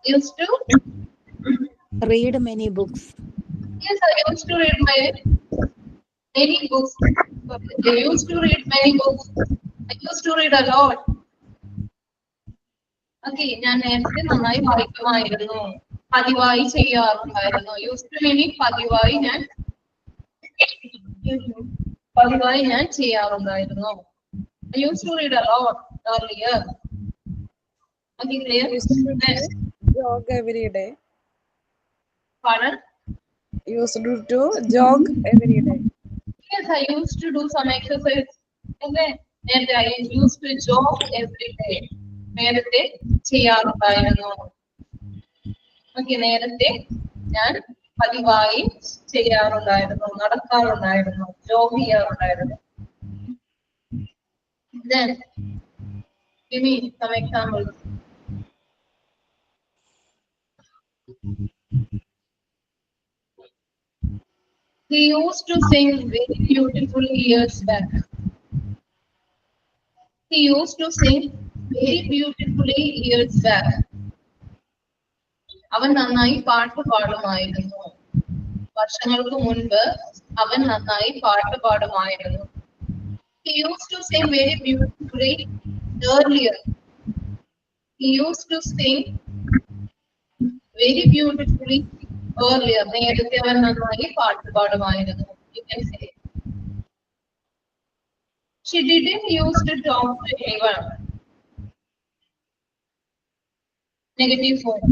Speaker 1: Used to
Speaker 3: read many books.
Speaker 1: Yes, I used to read many books. I used to read many books. I used to read a lot. Okay, ഞാൻ നേരത്തെ നന്നായി വായിക്കുമായിരുന്നു. പതിവായി ചെയ്യാറുണ്ടായിരുന്നു. Used to meaning പതിവായി ഞാൻ ചെയ്യാറുണ്ടായിരുന്നു. I used to read a lot earlier. Okay, clear? Next.
Speaker 6: Jog every day.
Speaker 1: Pardon?
Speaker 6: Used to jog every day.
Speaker 1: Yes, I used to do some exercise. Okay, and I used to jog every day. നേരത്തെ ചെയ്യാറുണ്ടായിരുന്നു. Okay, നേരത്തെ ഞാൻ പതിവായി ചെയ്യാറുണ്ടായിരുന്നു, നടക്കാറുണ്ടായിരുന്നു, ജോഗ് ചെയ്യാറുണ്ടായിരുന്നു. Then, give me some examples. He used to sing very beautifully years back. He used to sing very beautifully years back. അവൻ നന്നായി പാട്ട് പാടുമായിരുന്നു. വർഷങ്ങൾക്ക് മുൻപ് അവൻ നന്നായി പാട്ട് പാടുമായിരുന്നു. He used to sing very beautifully earlier. He used to sing very beautifully earlier. നേരത്തെ അവൻ നന്നായി പാട്ട് പാടുമായിരുന്നു. You can say. She didn't used to talk to anyone. Negative form.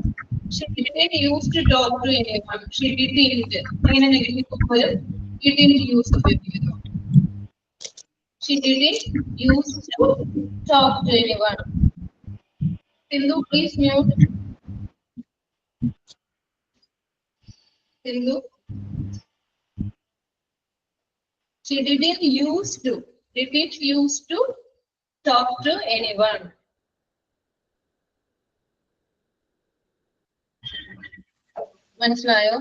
Speaker 1: She didn't used to talk to anyone. She didn't. അങ്ങനെ negative form didn't use ഉപയോഗിക്കുന്നു. She didn't used to talk to anyone. Sindhu, please mute. Sindhu. She didn't used to talk to anyone. മനസ്സിലായോ?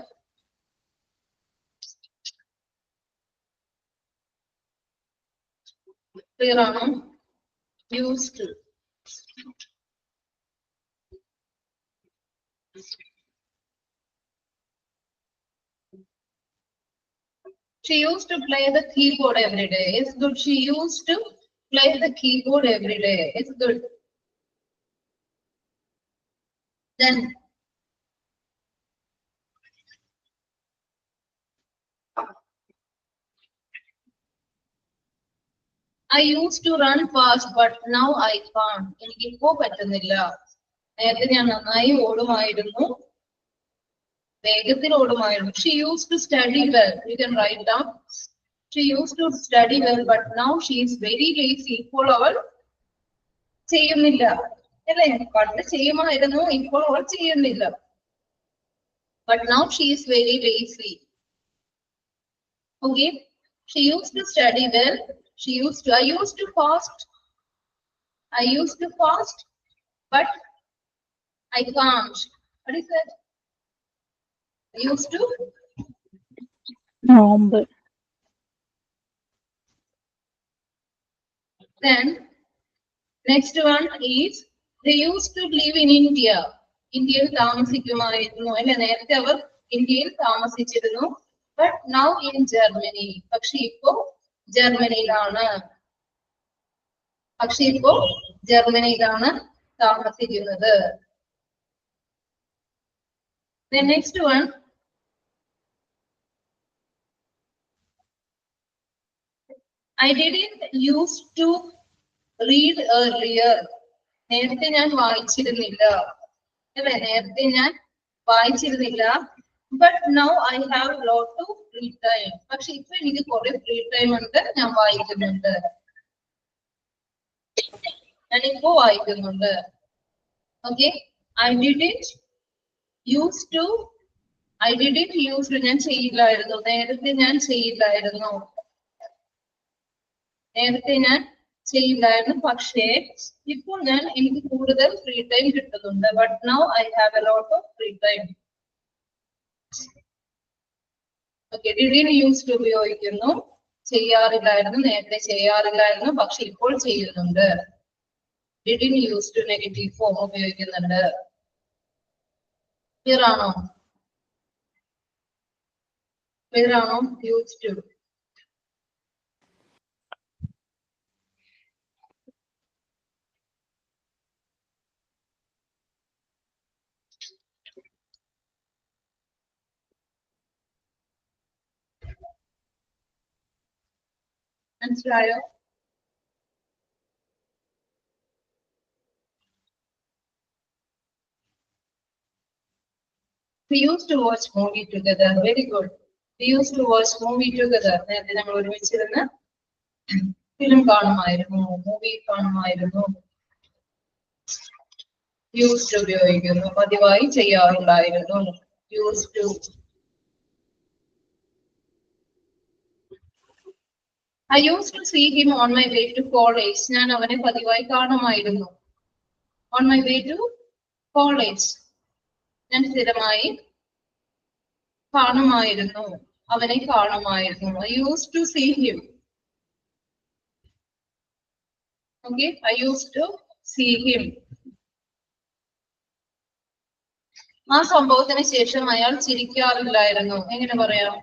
Speaker 1: Clear ആണോ? Used to. She used to play the keyboard every day. It's good. She used to play the keyboard every day. It's good. Then I used to run fast, but now I can't. എനിക്ക് ഇപ്പോ പറ്റുന്നില്ല. നേരത്തെ ഞാൻ നന്നായി ഓടുമായിരുന്നു, വേഗത്തിൽ ഓടുമായിരുന്നു. She used to study well. You can write down. She used to study well, but now she is very lazy. ഇപ്പോൾ അവൾ ചെയ്യുന്നില്ല, അല്ലേ? പണ്ട് ചെയ്യുമായിരുന്നു, ഇപ്പോൾ അവൾ ചെയ്യുന്നില്ല. But now she is very lazy. Okay. She used to study well. I used to fast, but I can't. What is that? I used to.
Speaker 3: നോമ്പ്.
Speaker 1: Then, next one is, they used to live in India. ഇന്ത്യയിൽ താമസിക്കുമായിരുന്നു, അല്ലെ? നേരത്തെ അവർ ഇന്ത്യയിൽ താമസിച്ചിരുന്നു. But now in Germany. പക്ഷെ ഇപ്പോ ജർമ്മനിയിലാണ്. താമസിക്കുന്നത്. The next one. I didn't used to read earlier. നേരത്തെ ഞാൻ വായിച്ചിരുന്നില്ല, അല്ലെ? നേരത്തെ ഞാൻ വായിച്ചിരുന്നില്ല. But now I have a lot of free time. പക്ഷെ ഇപ്പൊ എനിക്ക് കുറെ free time ഉണ്ട്, ഞാൻ വായിക്കുന്നുണ്ട്. ഞാനിപ്പോ വായിക്കുന്നുണ്ട്. Okay. I didn't used to ഞാൻ ചെയ്യില്ലായിരുന്നു. നേരത്തെ ഞാൻ ചെയ്യില്ലായിരുന്നു. പക്ഷേ ഇപ്പോൾ എനിക്ക് കൂടുതൽ ഫ്രീ ടൈം കിട്ടുന്നുണ്ട്. But now I have a lot of free time. Okay, didn't used to ഉപയോഗിക്കുന്നു. ചെയ്യാറില്ലായിരുന്നു, നേരത്തെ ചെയ്യാറില്ലായിരുന്നു, പക്ഷെ ഇപ്പോൾ ചെയ്യുന്നുണ്ട്. Didn't used to negative form ഉപയോഗിക്കുന്നുണ്ട്. Clear ആണോ? Clear ആണോ? Used to. മനസ്സിലായോ? We used to watch movie together. Very good. We used to watch movie together. നേരത്തെ നമ്മൾ ഒരുമിച്ചിരുന്ന് ഫിലിം കാണുമായിരുന്നു, മൂവി കാണുമായിരുന്നു. Used to ഉപയോഗിക്കുന്നു, പതിവായി ചെയ്യാറുണ്ടായിരുന്നു. Used to. I used to see him on my way to college. ഞാൻ അവനെ പതിവായി കാണുമായിരുന്നു. On my way to college. ഞാൻ സ്ഥിരമായി കാണുമായിരുന്നു, അവനെ കാണുമായിരുന്നു. I used to see him. Okay, I used to see him. ആ സംഭവത്തിന് ശേഷം അയാൾ ചിരിക്കാറില്ലായിരുന്നു. എങ്ങനെ പറയാം?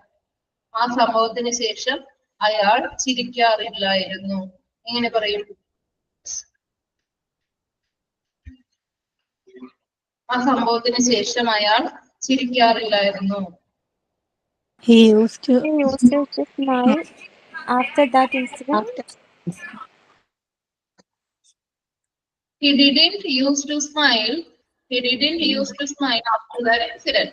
Speaker 1: ആ സംഭവത്തിന് ശേഷം അയാൾ ചിരിക്കാറില്ലായിരുന്നു. എങ്ങനെ പറയും? ആ സംഭവത്തിന് ശേഷം അയാൾ ചിരിക്കാറില്ലായിരുന്നു.
Speaker 3: He used to
Speaker 4: He used to smile after that incident.
Speaker 1: He didn't used to smile. He didn't used to smile after that incident.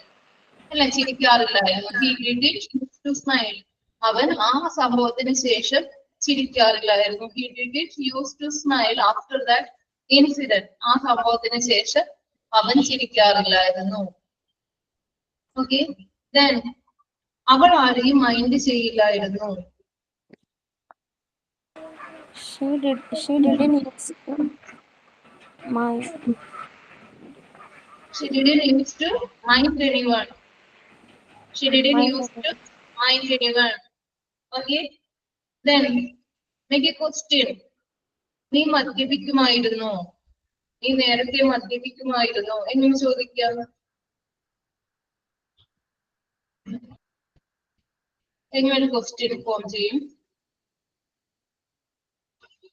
Speaker 1: അല്ല, ചിരിക്കാറില്ലായിരുന്നു. He didn't used to smile. അവൻ ആ സംഭവത്തിന് ശേഷം ചിരിക്കാറില്ലായിരുന്നു. He didn't used to smile after that incident. ആ സംഭവത്തിന് ശേഷം അവൻ ചിരിക്കാറില്ലായിരുന്നു. Okay, then അവൾ ആരെയും mind ചെയ്യില്ലായിരുന്നു.
Speaker 4: She didn't used to mind.
Speaker 1: She didn't used to mind anyone. She didn't used to mind anyone. Okay, then make a question. നീ മദ്യപിക്കുമായിരുന്നോ? നീ നേരത്തെ മദ്യപിക്കുമായിരുന്നോ എന്നും ചോദിക്കാം. എങ്ങനെ ക്വസ്റ്റ്യൻ ഫോം ചെയ്യും?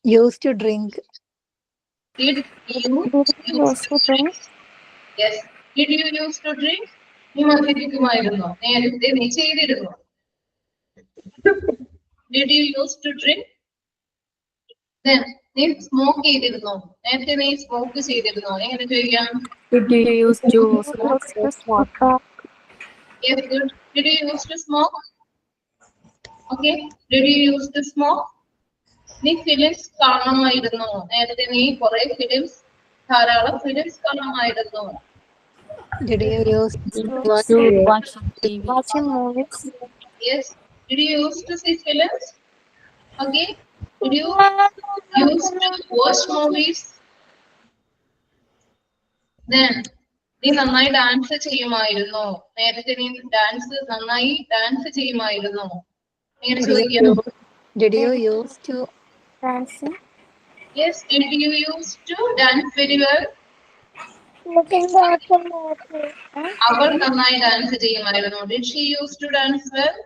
Speaker 3: used to drink.
Speaker 1: Did you
Speaker 4: Used to drink.
Speaker 1: Yes. Did you used to drink? നീ മദ്യപിക്കുമായിരുന്നോ? നേരത്തെ നീ ചെയ്തിരുന്നോ? Did you used to drink? Then നീ സ്മോക്ക് ചെയ്തിരുന്നോ? നേരത്തെ നീ സ്മോക്ക് ചെയ്തിരുന്നോ? എങ്ങനെ ചോദിക്കാം?
Speaker 5: Did you used to smoke?
Speaker 4: Used to smoke.
Speaker 1: Yes, good. Did you used to smoke? Okay. Did you used to smoke? നീ ഫിലിംസ് കാണുമായിരുന്നോ? നേരത്തെ നീ കുറെ ധാരാളം films കാണുമായിരുന്നോ?
Speaker 3: Did you used
Speaker 5: To watch TV.
Speaker 4: Watching movies.
Speaker 1: Yes. Did you used to see films? Okay. Did you used to watch movies? Then നീ നന്നായി dance ചെയ്യുമായിരുന്നോ? നേരത്തെ നീ നന്നായി ഡാൻസ് ചെയ്യുമായിരുന്നോ? എങ്ങനെ ചോദിക്കാം?
Speaker 3: did you used to
Speaker 4: Dancing.
Speaker 1: Yes. Did you used to dance very well?
Speaker 4: Looking back at the
Speaker 1: അവൾ നന്നായി dance ചെയ്യുമായിരുന്നു. Did she used to dance well?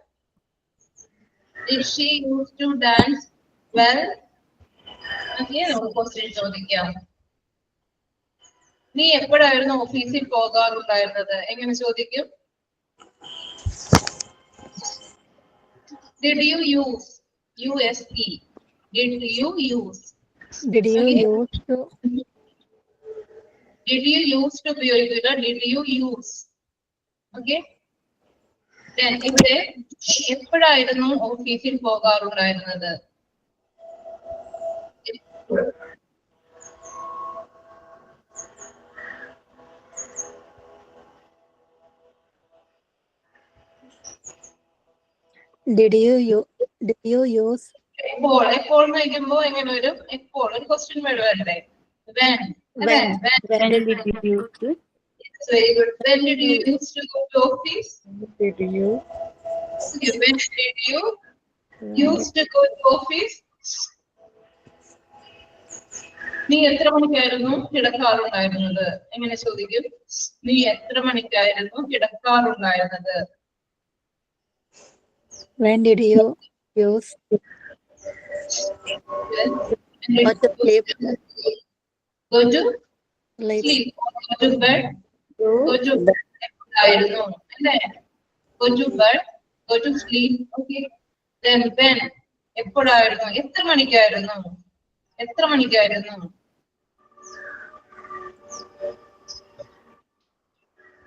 Speaker 1: Did she used to dance well? Okay, നമുക്ക് question ചോദിക്കാം. നീ എപ്പോഴായിരുന്നു ഓഫീസിൽ പോകാറുണ്ടായിരുന്നത്? എങ്ങനെ ചോദിക്കും? Did you use? USE. Did you use?
Speaker 3: did you
Speaker 1: Okay.
Speaker 3: used to
Speaker 1: Did you use to ഉപയോഗിക്കുക? Did you use? Okay. Then ഇവിടെ എപ്പോഴായിരുന്നു ഓഫീസിൽ പോകാറുണ്ടായിരുന്നത്?
Speaker 3: did you use
Speaker 1: എപ്പോൾ എന്ന് വയ്ക്കുമ്പോ എങ്ങനെ വരും? എപ്പോൾ ഒരു ക്വസ്റ്റ്യൻ വേർഡ് വരണ്ടേ? When.
Speaker 3: when
Speaker 5: When did you used to?
Speaker 1: It's very good. When did you used to go to office?
Speaker 6: Did you?
Speaker 1: Okay, when did you used to go to office? നീ എത്ര മണിക്കായിരുന്നു കിടക്കാറുണ്ടായിരുന്നത്? എങ്ങനെ ചോദിക്കും? നീ എത്ര മണിക്കായിരുന്നു കിടക്കാറുണ്ടായിരുന്നത്?
Speaker 3: When did you use
Speaker 1: When
Speaker 3: go to sleep?
Speaker 1: Go to
Speaker 3: Sleep.
Speaker 1: sleep. Go to bed. Go to bed. എപ്പോഴായിരുന്നു അല്ലേ? Go to bed. Go to sleep. Okay. Then when? എപ്പോഴായിരുന്നു? എത്ര മണിക്കായിരുന്നു? എത്ര മണിക്കായിരുന്നു?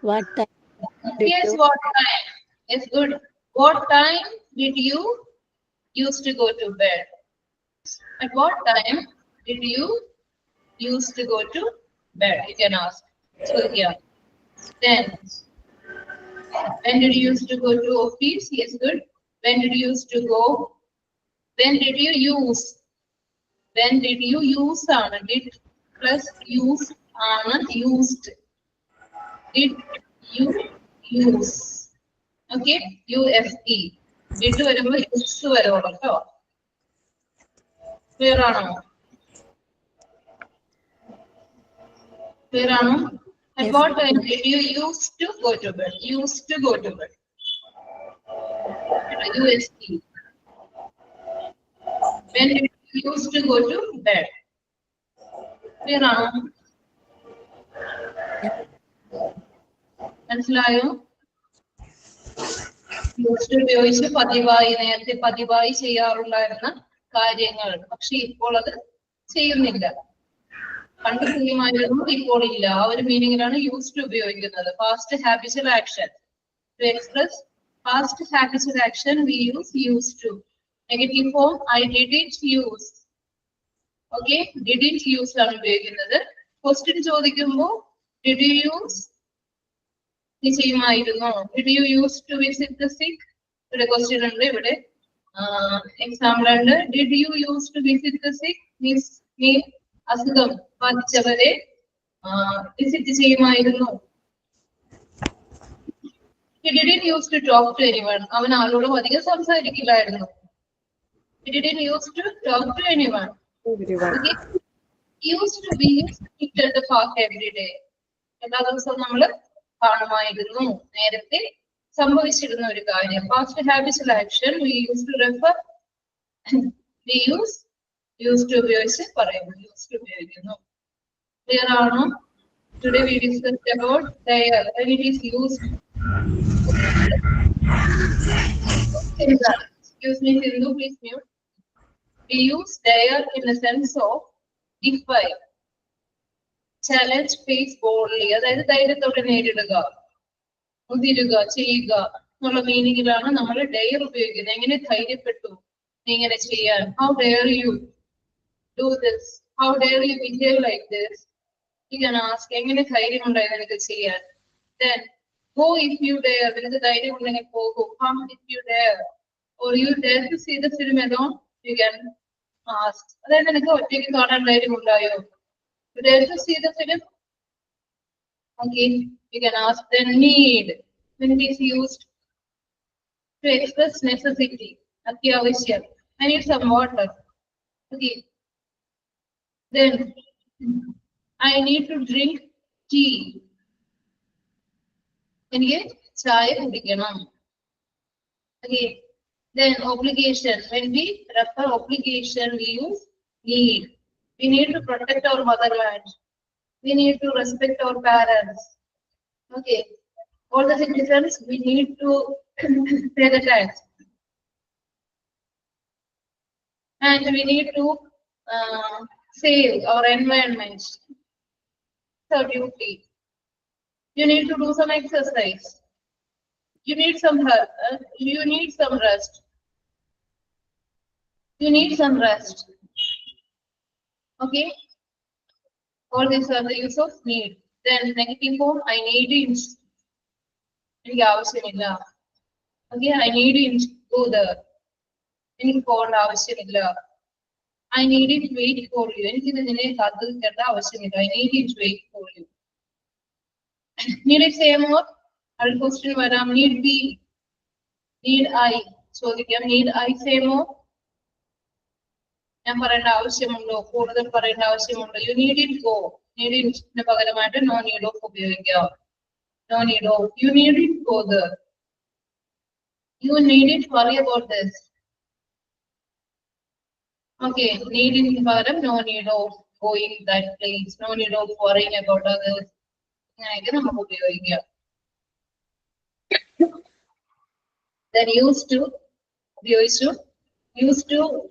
Speaker 3: What time did
Speaker 1: Yes,
Speaker 3: you
Speaker 1: what time? Yes, good. What time did you used to go to bed? At what time did you used to go to bed? You can ask. So yeah. Then, when did you used to go to office? Yes, good. When did you used to go? When did you use? When did you use? Did plus use used. Did you use? Okay, USE. Did വരുമ്പോൾ use വരുള്ളൂ കേട്ടോ. Clear ആണോ? Clear ആണോ? At what time did you used to go to bed? Used to go to bed. USE. When did you used to go to bed? Clear ആണോ? മനസ്സിലായോ? Used ഉപയോഗിച്ച് പതിവായി നേരത്തെ പതിവായി ചെയ്യാറുണ്ടായിരുന്ന കാര്യങ്ങൾ, പക്ഷെ ഇപ്പോൾ അത് ചെയ്യുന്നില്ല. പണ്ട് ചെയ്യുമായിരുന്നു, ഇപ്പോൾ ഇല്ല. ആ ഒരു മീനിങ്ങിലാണ് യൂസ്ഡ് ഉപയോഗിക്കുന്നത്. Past habitual action. To express past habitual action we use used to. Negative form I didn't use. Okay, didn't use ആണ് ഉപയോഗിക്കുന്നത്. ക്വസ്റ്റ്യൻ ചോദിക്കുമ്പോൾ ഡിഡ് യു യൂസ് നീ ചെയ്യുമായിരുന്നോ? Did you use to visit the sick? ഇവിടെ question ഉണ്ട്. ഇവിടെ example ഉണ്ട്. Did you use to visit the sick? നീ അസുഖം ബാധിച്ചവരെ വിസിറ്റ് ചെയ്യുമായിരുന്നു. He didn't used to talk to anyone. അവൻ ആരോടും അധികം സംസാരിക്കില്ലായിരുന്നു. He didn't used to talk to anyone.
Speaker 6: Everyone.
Speaker 1: Okay. He used to be at the park every day. എല്ലാ ദിവസവും നമ്മള് കാണുമായിരുന്നു. നേരത്തെ സംഭവിച്ചിരുന്ന ഒരു കാര്യം. Past habitual action we used to refer. We used to ഉപയോഗിച്ച് പറയുന്നു. Used to ഉപയോഗിക്കുന്നു. Clear ആണോ? Today we discussed about there when it is used. Excuse me, Sindhu, please mute. We use there in the sense of defy, challenge, face boldly. അതായത് ധൈര്യത്തോടെ നേരിടുക, മുതിരുക, ചെയ്യുക എന്നുള്ള മീനിങ്ങിലാണ് നമ്മൾ ഡെയർ ഉപയോഗിക്കുന്നത്. എങ്ങനെ ധൈര്യപ്പെട്ടു നീ ഇങ്ങനെ ചെയ്യാൻ? How dare you do this? How dare you behave like this? You can ask. എങ്ങനെ ധൈര്യം ഉണ്ടായി നിനക്ക് ചെയ്യാൻ? Then go if you dare. നിനക്ക് ധൈര്യം ഉണ്ടെങ്കിൽ പോകൂ. Come if you dare. Or you dare to see the film alone? You can ask. അതായത് നിനക്ക് ഒറ്റയ്ക്ക് കാണാൻ ധൈര്യം ഉണ്ടായോ? You dare to see the film? Okay, you can ask. Then need, when it is used to express necessity, അത്യാവശ്യം. I need some water. Okay. Then I need to drink tea. എനിക്ക് ചായ കുടിക്കണം. Okay. Then obligation. When we refer obligation, we use need. We need to protect our motherland. We need to respect our parents. Okay. All the citizens, we need to pay the tax. And we need to save our environment. So duty. You need to do some exercise. You need some help. You need some rest. You need some rest. Okay. All these are the use of need. Then negative form, I needn't. എനിക്ക് ആവശ്യമില്ല. Okay, I needn't go there. എനിക്ക് പോകേണ്ട ആവശ്യമില്ല. I needn't wait for you. എനിക്ക് നിന്നെ കാത്തു നിൽക്കേണ്ട ആവശ്യമില്ല. I needn't wait for you. Need it say more? അടുത്ത ക്വസ്റ്റ്യൻ വരാം. Need be. Need I. ചോദിക്കാം. Need I say more? ഞാൻ പറയേണ്ട ആവശ്യമുണ്ടോ? കൂടുതൽ പറയേണ്ട ആവശ്യമുണ്ടോ? You needn't go. Needn't പകരമായിട്ട് no need of ഉപയോഗിക്കാം. No need of. You needn't go there. You needn't worry about this. Okay, need in പകരം no need of going that place, no need of worrying about others. ഇങ്ങനെയൊക്കെ നമുക്ക് ഉപയോഗിക്കാം. Then used to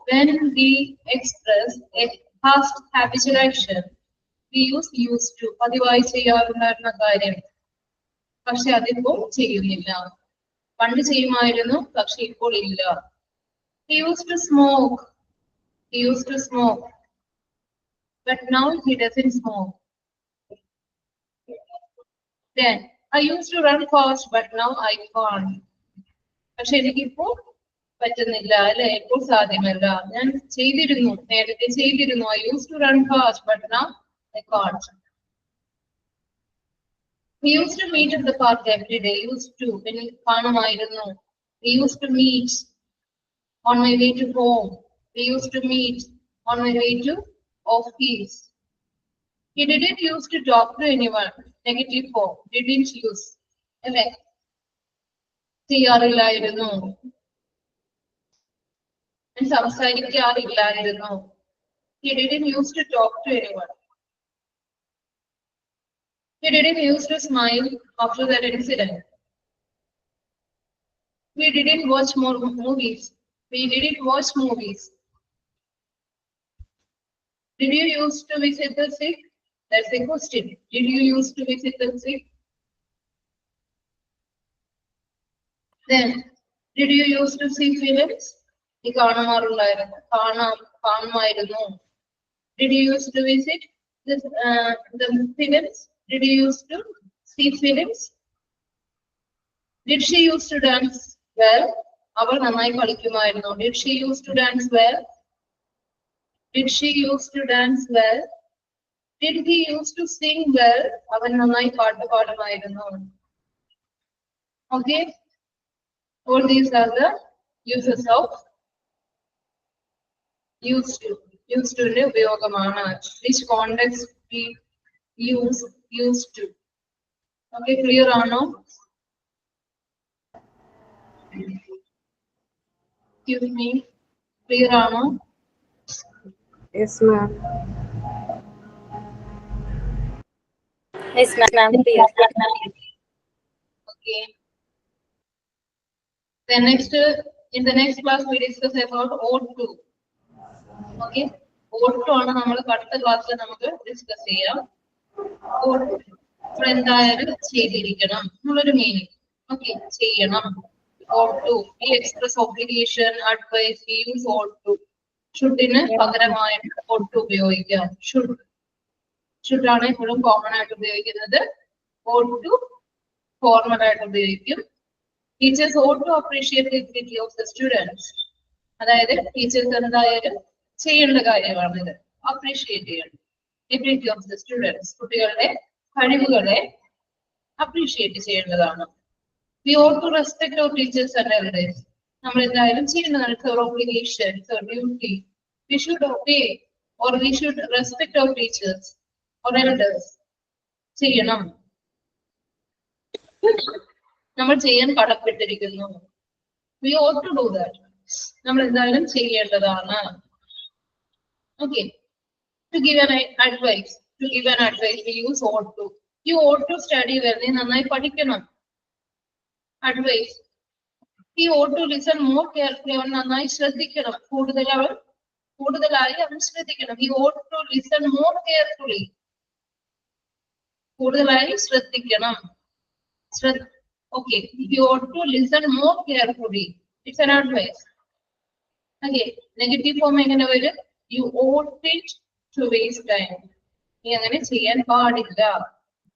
Speaker 1: when we express a past habitual action, we use used to. പതിവായി ചെയ്യാറുണ്ടായിരുന്ന കാര്യം പക്ഷെ അതിപ്പോൾ ചെയ്യുന്നില്ല. പണ്ട് ചെയ്യുമായിരുന്നു പക്ഷെ ഇപ്പോൾ ഇല്ല. He used to smoke. He used to smoke, but now he doesn't smoke. Then I used to run fast, but now I can't. പക്ഷെ എനിക്കിപ്പോൾ പറ്റുന്നില്ല അല്ലെ, ഇപ്പോൾ സാധ്യമല്ല. ഞാൻ ചെയ്തിരുന്നു, നേരത്തെ ചെയ്തിരുന്നു. I used to run fast, but now I can't. We used to meet at the park every day. Used to when കാണുമായിരുന്നു. We used to meet on my way to home. We used to meet on my way to office. He didn't use to talk to anyone. Negative form. Didn't use. അല്ലെ, ചെയ്യാറില്ലായിരുന്നു, സംസാരിക്കാറില്ലായിരുന്നു. He didn't use to talk to anyone. He didn't use to smile after that incident. We didn't watch more movies. We didn't watch movies. Did you use to visit the sick? That's a question. Did you use to visit the sick? Then, did you use to see films? കാണുമായിരുന്നു. Did you use to visit the films? Did you use to see films? Did she use to dance well? അവൾ നന്നായി കളിക്കുമായിരുന്നു. Did she use to dance well? Did she use to dance well? Did he use to sing well? അവൻ നന്നായി പാട്ട് പാടുമായിരുന്നു. Okay, all these are the uses of used to. Used to ന്റെ ഉപയോഗമാണ്. Which context we use used to. Okay, clear ആണോ? Excuse me, clear ആണോ?
Speaker 6: Yes, ma'am.
Speaker 5: Yes, ma'am. Clear.
Speaker 1: Okay. Then next, in the next class, we discuss about ought to. Okay, ought to ആണ് നമ്മൾ അടുത്ത ക്ലാസ്സിൽ നമുക്ക് discuss ചെയ്യാം. ought to എന്തായാലും ചെയ്തിരിക്കണം എന്നുള്ളൊരു മീനിങ്. ഓക്കെ, ചെയ്യണം. ought to, we express obligation, advice, we use ought to. ഷുഡിന് പകരമായിട്ട് ought to ഉപയോഗിക്കാം. ഷുഡ് ആണ് എപ്പോഴും കോമൺ ആയിട്ട് ഉപയോഗിക്കുന്നത്. ought to ഫോർമൽ ആയിട്ട് ഉപയോഗിക്കും. Teachers ought to appreciate the ability of the students. അതായത് ടീച്ചേഴ്സ് എന്തായാലും ചെയ്യേണ്ട കാര്യമാണിത്. അപ്രീഷിയേറ്റ് ചെയ്യണം. എബിലിറ്റി ഓഫ് ദ സ്റ്റുഡൻസ്, കുട്ടികളുടെ കഴിവുകളെ അപ്രീഷിയേറ്റ് ചെയ്യേണ്ടതാണ്. We ought to respect our teachers and elders. നമ്മൾ എന്തായാലും ചെയ്യുന്നതാണ്. It's our obligation, it's our duty. We should obey or we should respect our teachers or elders. ചെയ്യണം, നമ്മൾ ചെയ്യാൻ കടപ്പെട്ടിരിക്കുന്നു. We ought to do that. നമ്മൾ എന്തായാലും ചെയ്യേണ്ടതാണ്. Okay, to give an advice, we use ought to. You ought to study well. നീ നന്നായി പഠിക്കണം. Advice. He ought to listen more carefully. അവൻ നന്നായി ശ്രദ്ധിക്കണം. കൂടുതലായി അവൻ ശ്രദ്ധിക്കണം. He ought to listen more carefully. കൂടുതലായി ശ്രദ്ധിക്കണം. Okay, he ought to listen more carefully. It's an advice. Okay, negative form എങ്ങനെ വരും? You oughtn't to waste time. നീ അങ്ങനെ ചെയ്യാൻ പാടില്ല,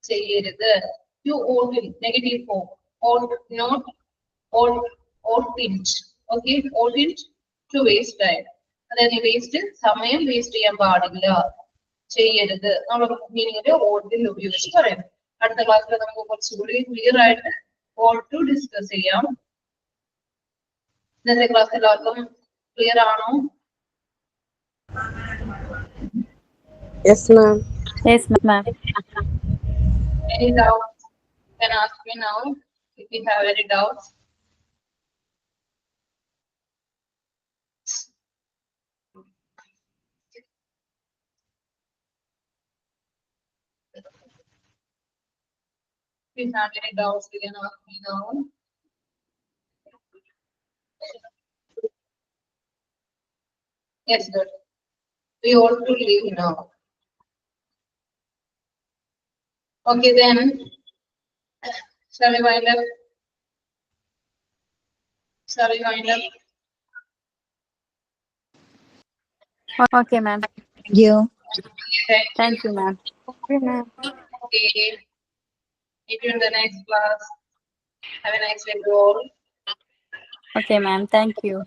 Speaker 1: ചെയ്യരുത്. You oughtn't, negative form. Ought not, oughtn't. Okay, oughtn't to waste time. അതായത് വേസ്റ്റ് സമയം waste ചെയ്യാൻ പാടില്ല, ചെയ്യരുത്. നമ്മുടെ മീനിങ്ങിന്റെ ought ഉപയോഗിച്ച് പറയാം. അടുത്ത ക്ലാസ്സിൽ നമുക്ക് കുറച്ചുകൂടി ക്ലിയർ ആയിട്ട് ought to ഡിസ്കസ് ചെയ്യാം. ഇന്നത്തെ ക്ലാസ് എല്ലാവർക്കും ക്ലിയർ ആണോ?
Speaker 6: Yes, ma'am.
Speaker 5: Yes, ma'am.
Speaker 1: Any doubts? Can ask me now if you have any doubts. If you have any doubts, you can ask me now. Yes, good. We all to leave now. Okay, then. Shall we wind up? Shall we wind up?
Speaker 5: Okay, ma'am.
Speaker 3: Thank you.
Speaker 1: Okay.
Speaker 5: Thank you, ma'am.
Speaker 4: Okay, ma'am.
Speaker 1: Okay. Meet you in the next class. Have a nice day to all.
Speaker 5: Okay, ma'am. Thank you.